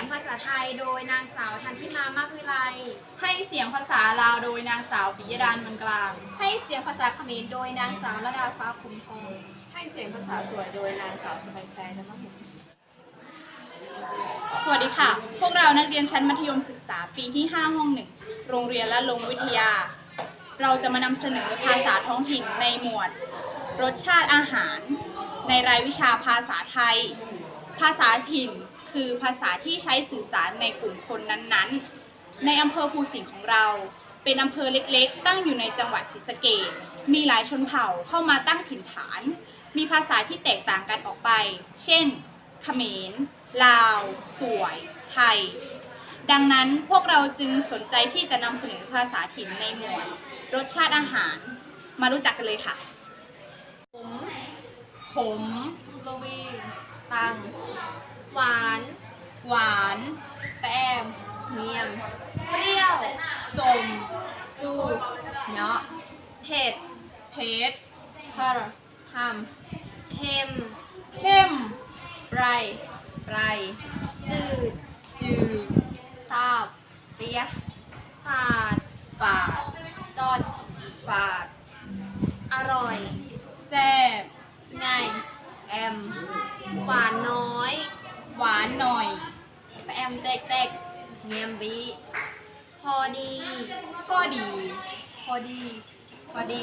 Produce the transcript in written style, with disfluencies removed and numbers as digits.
ยงภาษาไทยโดยนางสาวทันทิมามากวิไลให้เสียงภาษาลาวโดยนางสาวปิยดาเมืองกลางให้เสียงภาษาเขมรโดยนางสาวระดาฟ้าคุ้มทองให้เสียงภาษาสวยโดยนางสาวสบายใจและมะหุงสวัสดีค่ะ พวกเรานักเรียนชั้นมัธยมศึกษาปีที่ 5 ห้อง 1 โรงเรียนละลงวิทยา เราจะมานำเสนอภาษาท้องถิ่นในหมวด รสชาติอาหาร ในรายวิชาภาษาไทย ภาษาถิ่นคือภาษาที่ใช้สื่อสารในกลุ่มคนนั้นๆ ในอำเภอภูสิงห์ของเราเป็นอำเภอเล็กๆตั้งอยู่ในจังหวัดศรีสะเกษมีหลายชนเผ่าเข้ามาตั้งถิ่นฐาน มีภาษาที่แตกต่างกันออกไป เช่น เขมร ลาว สวย ไทย ดังนั้นพวกเราจึงสนใจที่จะนำเสนอภาษาถิ่นในหมวดรสชาติอาหาร มารู้จักกันเลยค่ะ ขม โลวี ตัง หวาน หวาน แปมเนียมเปรี้ยว ส้ม จูเนาะเผ็ดเพชร เพอร์ฮัมเค็มเข้ม ไรไร จืด จืด ซาบ เตี้ย ฝาด ฝาด จอด ฝาด อร่อย แซ่บ ไง แอม หวานน้อย หวานหน่อย แปมเตกๆเนียมบีพอดี ก็ดี พอดี พอดี